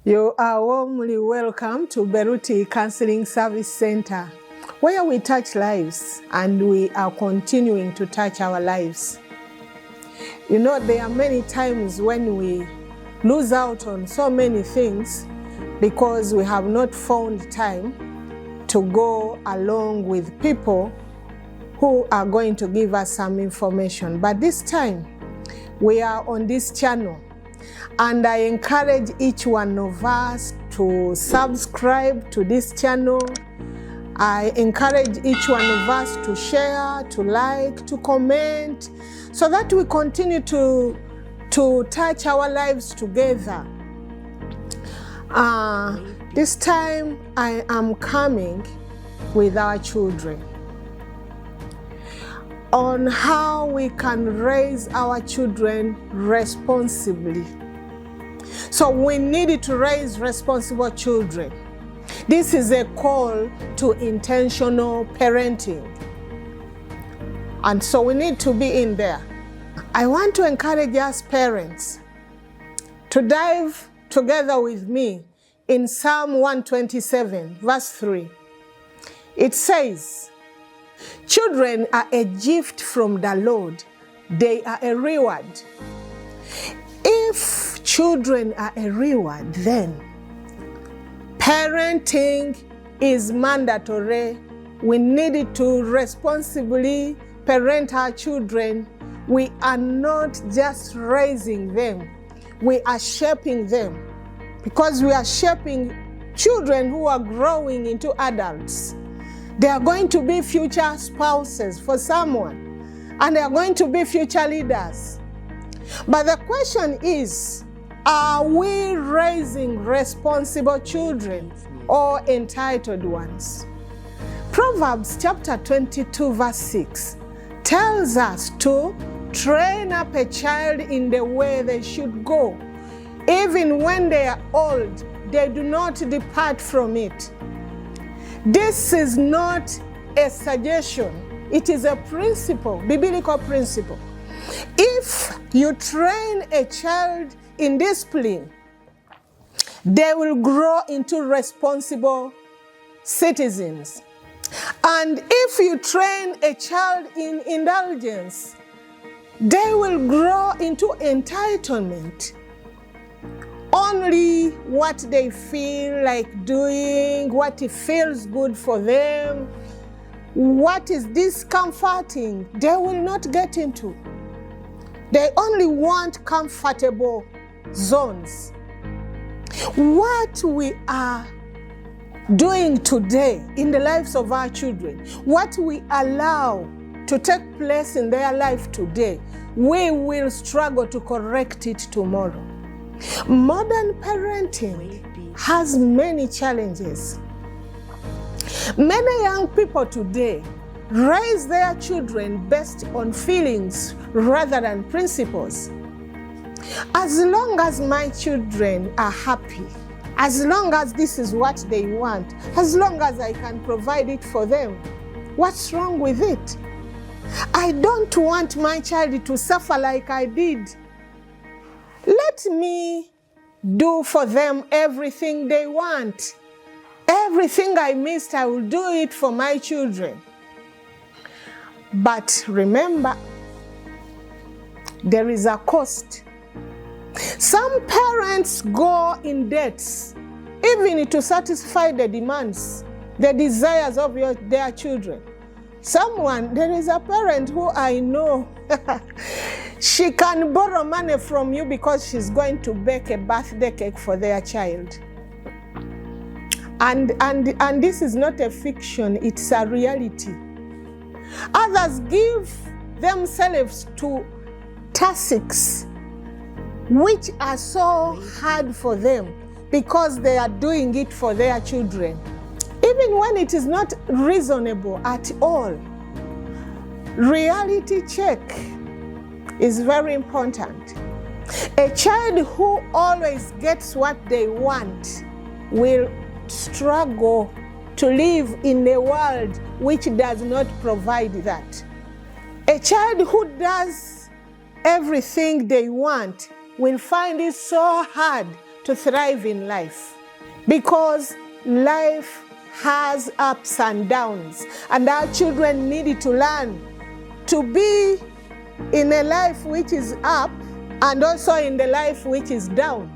You are warmly welcome to Beruti Counseling Service Center, where we touch lives and we are continuing to touch our lives. You know, there are many times when we lose out on so many things because we have not found time to go along with people who are going to give us some information. But this time, we are on this channel, and I encourage each one of us to subscribe to this channel. I encourage each one of us to share, to like, to comment, so that we continue to touch our lives together. This time I am coming with our children on how we can raise our children responsibly. So we need to raise responsible children. This is a call to intentional parenting. And so we need to be in there. I want to encourage us parents to dive together with me in Psalm 127, verse 3. It says, "Children are a gift from the Lord. They are a reward." If children are a reward, then parenting is mandatory. We need to responsibly parent our children. We are not just raising them, we are shaping them, because we are shaping children who are growing into adults. They are going to be future spouses for someone, and they are going to be future leaders. But the question is, are we raising responsible children or entitled ones? Proverbs chapter 22 verse 6 tells us to train up a child in the way they should go. Even when they are old, they do not depart from it. This is not a suggestion. It is a principle, biblical principle. If you train a child in discipline, they will grow into responsible citizens. And if you train a child in indulgence, they will grow into entitlement. Only what they feel like doing, what feels good for them, what is discomforting, they will not get into. They only want comfortable zones. What we are doing today in the lives of our children, what we allow to take place in their life today, we will struggle to correct it tomorrow. Modern parenting has many challenges. Many young people today raise their children based on feelings rather than principles. As long as my children are happy, as long as this is what they want, as long as I can provide it for them, what's wrong with it? I don't want my child to suffer like I did. Let me do for them everything they want. Everything I missed, I will do it for my children. But remember, there is a cost. Some parents go in debts, even to satisfy the demands, the desires of their children. There is a parent who I know, she can borrow money from you because she's going to bake a birthday cake for their child. And this is not a fiction, it's a reality. Others give themselves to tasks which are so hard for them because they are doing it for their children, even when it is not reasonable at all. Reality check is very important. A child who always gets what they want will struggle to live in a world which does not provide that. A child who does everything they want will find it so hard to thrive in life, because life has ups and downs, and our children need to learn to be in a life which is up and also in the life which is down.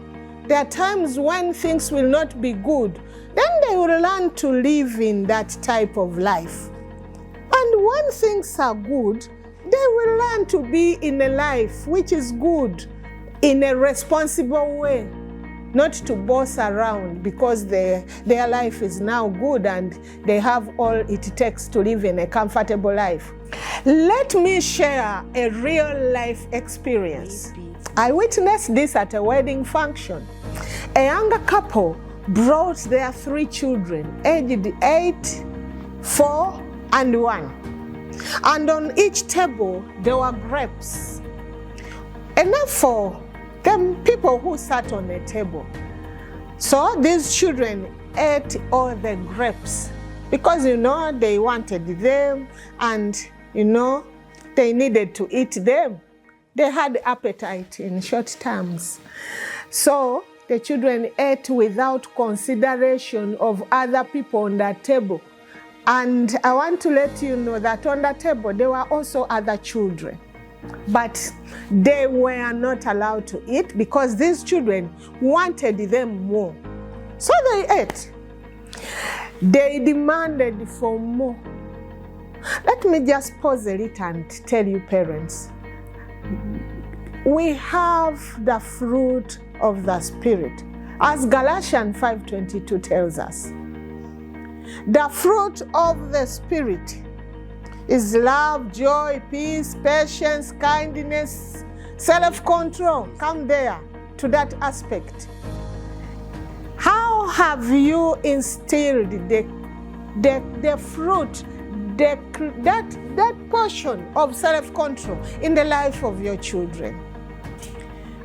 There are times when things will not be good, then they will learn to live in that type of life. And when things are good, they will learn to be in a life which is good, in a responsible way, not to boss around because their life is now good and they have all it takes to live in a comfortable life. Let me share a real life experience. I witnessed this at a wedding function. A younger couple brought their 3 children, aged 8, 4, and 1. And on each table, there were grapes, enough for them people who sat on a table. So these children ate all the grapes because, they wanted them and, they needed to eat them. They had appetite in short terms. So the children ate without consideration of other people on that table. And I want to let you know that on the table, there were also other children. But they were not allowed to eat because these children wanted them more. So they ate. They demanded for more. Let me just pause a little and tell you, parents, we have the fruit of the Spirit, as Galatians 5:22 tells us. The fruit of the Spirit is love, joy, peace, patience, kindness, self-control. Come there to that aspect. How have you instilled the fruit, that portion of self-control in the life of your children?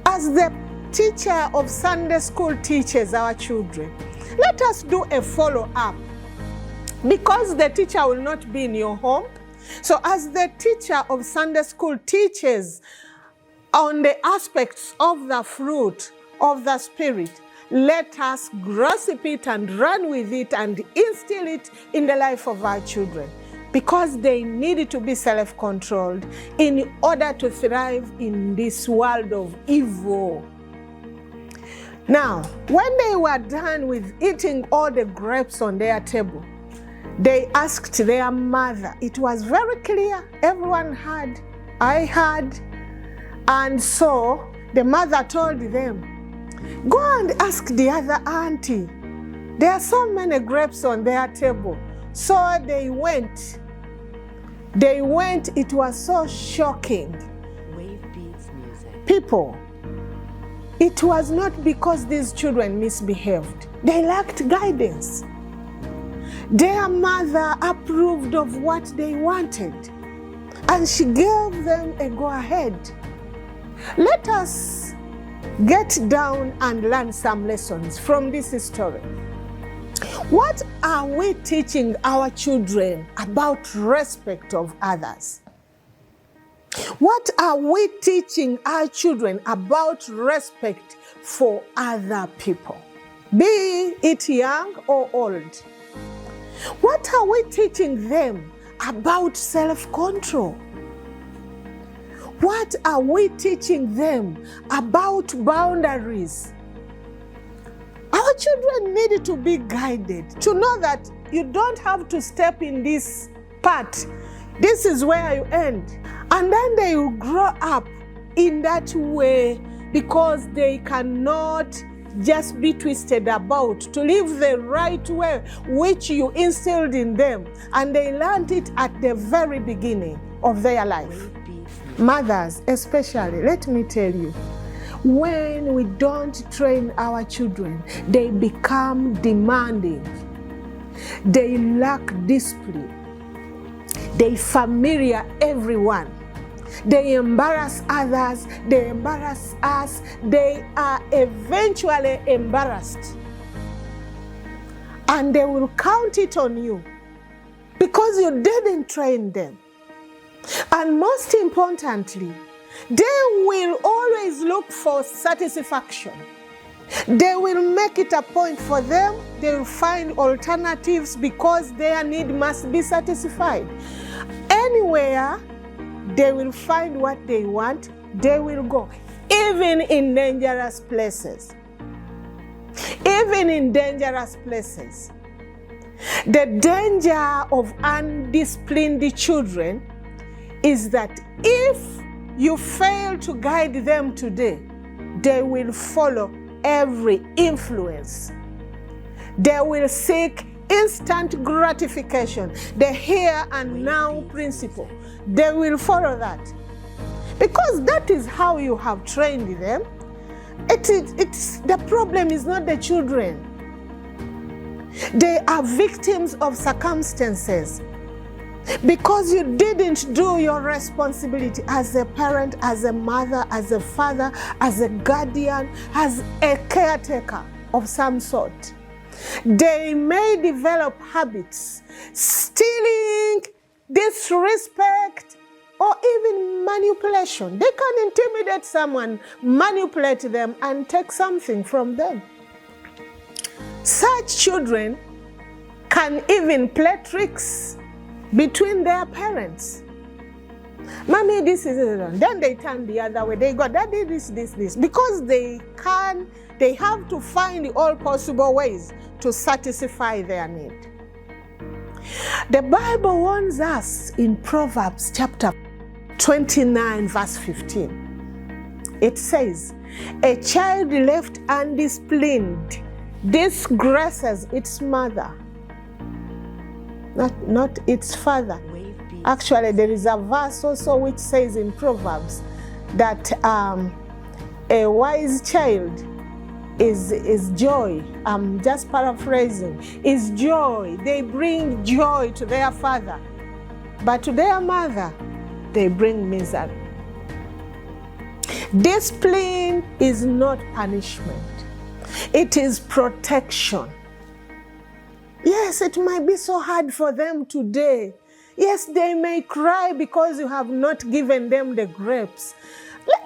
As the teacher of Sunday school teaches our children, let us do a follow-up, because the teacher will not be in your home. So as the teacher of Sunday school teaches on the aspects of the fruit of the Spirit, let us grasp it and run with it and instill it in the life of our children, because they need to be self-controlled in order to thrive in this world of evil. Now, when they were done with eating all the grapes on their table, they asked their mother. It was very clear. Everyone had. I had. And so the mother told them, go and ask the other auntie. There are so many grapes on their table. So they went. It was so shocking. People, it was not because these children misbehaved. They lacked guidance. Their mother approved of what they wanted, and she gave them a go-ahead. Let us get down and learn some lessons from this story. What are we teaching our children about respect of others? What are we teaching our children about respect for other people, be it young or old? What are we teaching them about self-control? What are we teaching them about boundaries? Our children need to be guided to know that you don't have to step in this part. This is where you end. And then they will grow up in that way, because they cannot just be twisted about to live the right way which you instilled in them, and they learned it at the very beginning of their life. Mothers especially, let me tell you, when we don't train our children, they become demanding, they lack discipline, they familiar everyone, they embarrass others, they embarrass us, they are eventually embarrassed. And they will count it on you because you didn't train them. And most importantly, they will always look for satisfaction. They will make it a point for them. They will find alternatives because their need must be satisfied. Anywhere they will find what they want, they will go. Even in dangerous places. Even in dangerous places. The danger of undisciplined children is that if you fail to guide them today, they will follow every influence. They will seek instant gratification, the here and now principle. They will follow that. Because that is how you have trained them. The problem is not the children. They are victims of circumstances. Because you didn't do your responsibility as a parent, as a mother, as a father, as a guardian, as a caretaker of some sort. They may develop habits, stealing, disrespect, or even manipulation. They can intimidate someone, manipulate them, and take something from them. Such children can even play tricks between their parents. Mommy, this is it. Then they turn the other way. They go, Daddy, this. Because they have to find all possible ways to satisfy their need. The Bible warns us in Proverbs chapter 29, verse 15. It says, a child left undisciplined disgraces its mother, not its father. Actually, there is a verse also which says in Proverbs that a wise child is joy. I'm just paraphrasing. Is joy. They bring joy to their father, but to their mother, they bring misery. Discipline is not punishment. It is protection. Yes, it might be so hard for them today. Yes, they may cry because you have not given them the grapes.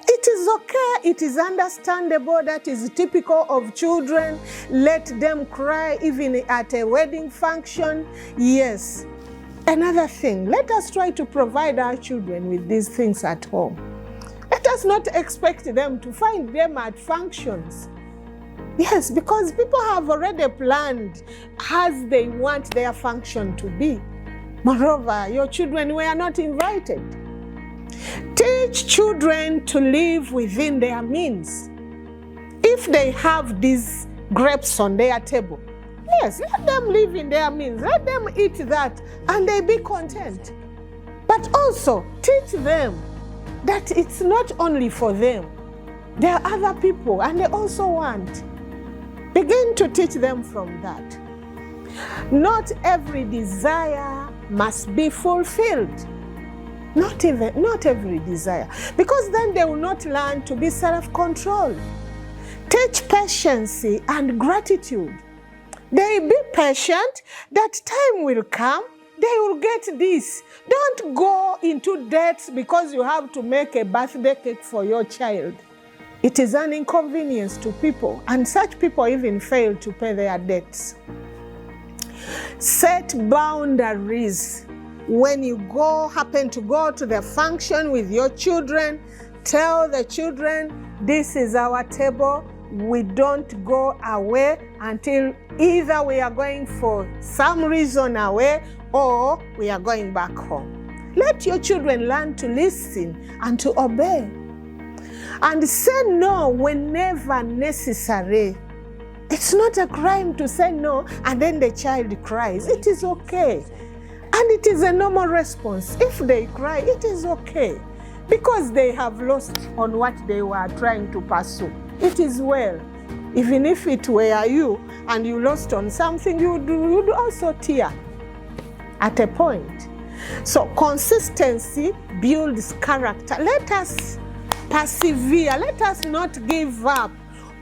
It is okay. It is understandable. That is typical of children. Let them cry even at a wedding function. Yes. Another thing, let us try to provide our children with these things at home. Let us not expect them to find them at functions. Yes, because people have already planned as they want their function to be. Moreover, your children were not invited. Teach children to live within their means. If they have these grapes on their table, yes, let them live in their means. Let them eat that and they be content. But also teach them that it's not only for them. There are other people and they also want. Begin to teach them from that. Not every desire must be fulfilled. Not every desire. Because then they will not learn to be self-controlled. Teach patience and gratitude. They be patient, that time will come, they will get this. Don't go into debt because you have to make a birthday cake for your child. It is an inconvenience to people, and such people even fail to pay their debts. Set boundaries. When you happen to go to the function with your children, tell the children, this is our table. We don't go away until either we are going for some reason away or we are going back home. Let your children learn to listen and to obey. And say no whenever necessary. It's not a crime to say no and then the child cries. It is okay. And it is a normal response. If they cry, it is okay. Because they have lost on what they were trying to pursue. It is well. Even if it were you and you lost on something, you would also tear at a point. So consistency builds character. Let us persevere. Let us not give up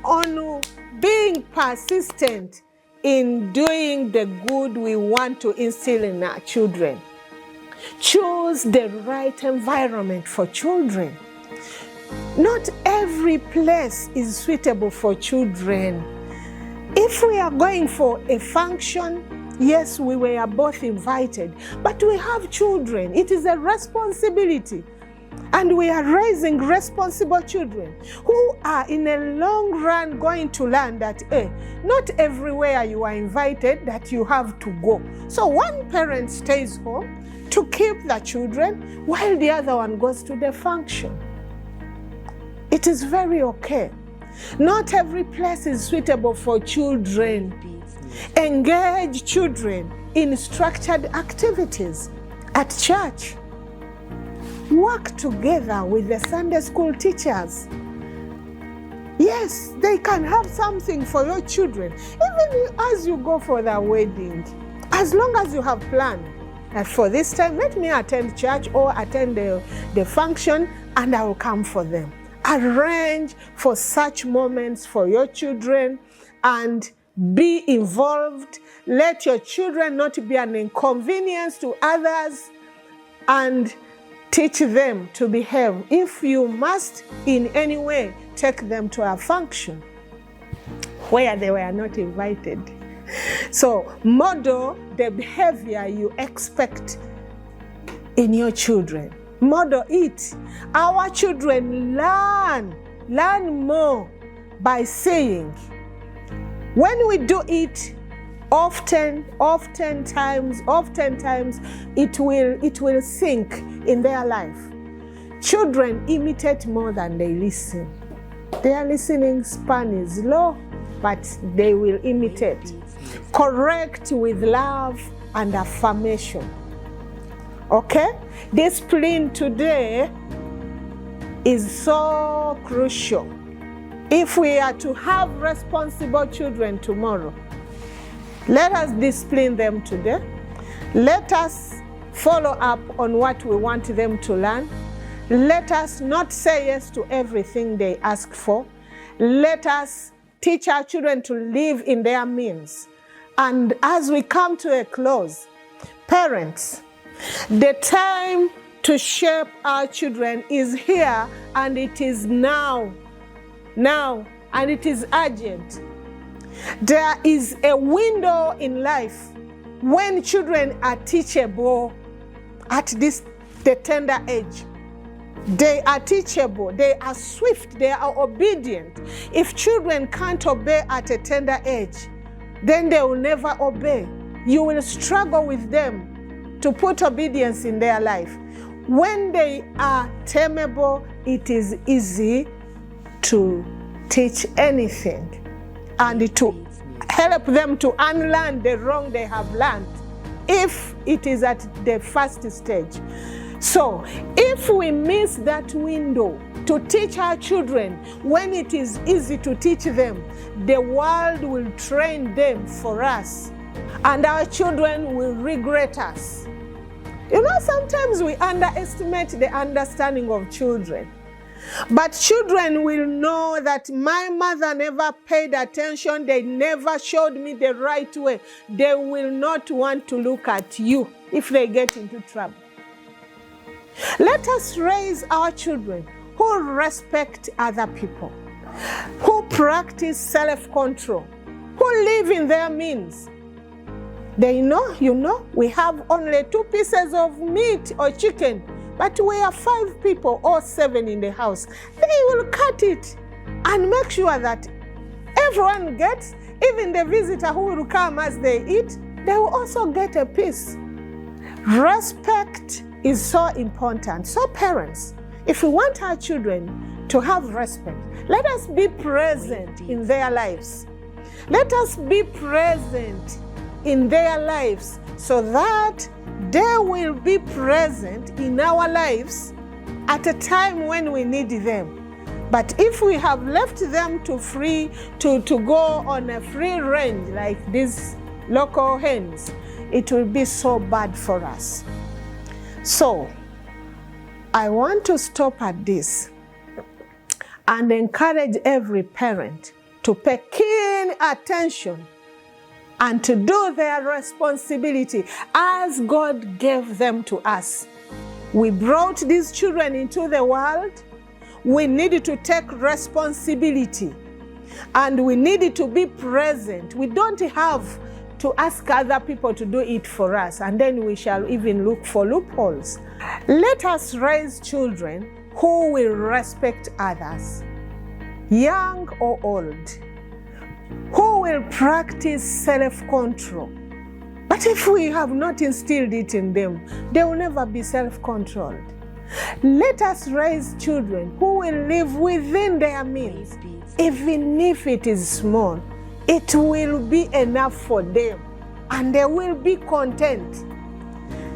on being persistent in doing the good we want to instill in our children. Choose the right environment for children. Not every place is suitable for children. If we are going for a function, yes, we were both invited, but we have children. It is a responsibility. And we are raising responsible children who are in a long run going to learn that not everywhere you are invited that you have to go. So one parent stays home to keep the children while the other one goes to the function. It is very okay. Not every place is suitable for children. Engage children in structured activities at church. Work together with the Sunday school teachers. Yes, they can have something for your children, even as you go for their wedding. As long as you have planned, for this time, let me attend church or attend the function, and I will come for them. Arrange for such moments for your children and be involved. Let your children not be an inconvenience to others, and teach them to behave. If you must in any way, take them to a function where they were not invited. So model the behavior you expect in your children. Model it. Our children learn more by seeing. When we do it, oftentimes, it will sink in their life. Children imitate more than they listen. Their listening span is low, but they will imitate. Correct with love and affirmation. Okay? Discipline today is so crucial. If we are to have responsible children tomorrow, let us discipline them today. Let us follow up on what we want them to learn. Let us not say yes to everything they ask for. Let us teach our children to live in their means. And as we come to a close, parents, the time to shape our children is here, and it is now, and it is urgent. There is a window in life when children are teachable at the tender age. They are teachable, they are swift, they are obedient. If children can't obey at a tender age, then they will never obey. You will struggle with them to put obedience in their life. When they are tameable, it is easy to teach anything and to help them to unlearn the wrong they have learned, if it is at the first stage. So, if we miss that window to teach our children when it is easy to teach them, the world will train them for us, and our children will regret us. You know, sometimes we underestimate the understanding of children. But children will know that my mother never paid attention, they never showed me the right way. They will not want to look at you if they get into trouble. Let us raise our children who respect other people, who practice self-control, who live in their means. They know, we have only 2 pieces of meat or chicken, but we are 5 people or 7 in the house. They will cut it and make sure that everyone gets, even the visitor who will come as they eat, they will also get a piece. Respect is so important. So parents, if we want our children to have respect, let us be present in their lives. Let us be present in their lives so that they will be present in our lives at a time when we need them. But if we have left them to go on a free range like these local hens, it will be so bad for us. So, I want to stop at this and encourage every parent to pay keen attention and to do their responsibility as God gave them to us. We brought these children into the world. we need to take responsibility and we need to be present. We don't have to ask other people to do it for us, and then we shall even look for loopholes. Let us raise children who will respect others, young or old, who will practice self-control. But if we have not instilled it in them, they will never be self-controlled. Let us raise children who will live within their means. Even if it is small, it will be enough for them and they will be content.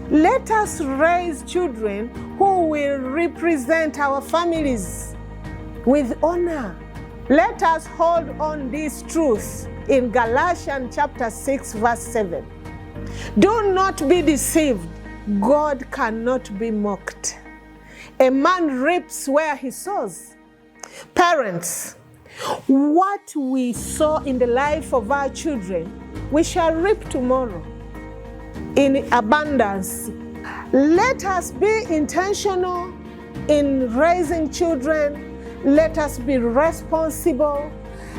Let us raise children who will represent our families with honor. Let us hold on this truth in Galatians chapter 6 verse 7. Do not be deceived. God cannot be mocked. A man reaps where he sows. Parents, what we sow in the life of our children, we shall reap tomorrow in abundance. Let us be intentional in raising children. Let us be responsible.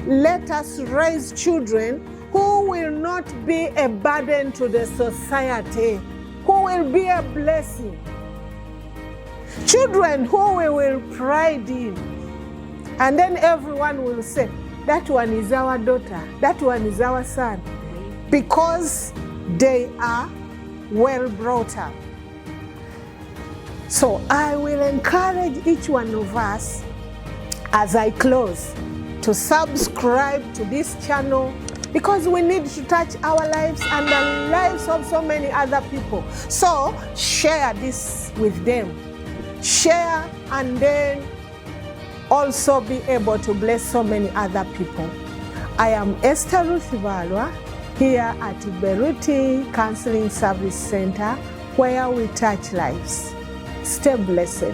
Let us raise children who will not be a burden to the society, who will be a blessing. Children who we will pride in, and then everyone will say, that one is our daughter, that one is our son, because they are well brought up. So I will encourage each one of us, as I close, to subscribe to this channel, because we need to touch our lives and the lives of so many other people. So share this with them. Share and then also be able to bless so many other people. I am Esther Ruth Balwa here at Beruti Counseling Service Center, where we touch lives. Stay blessed.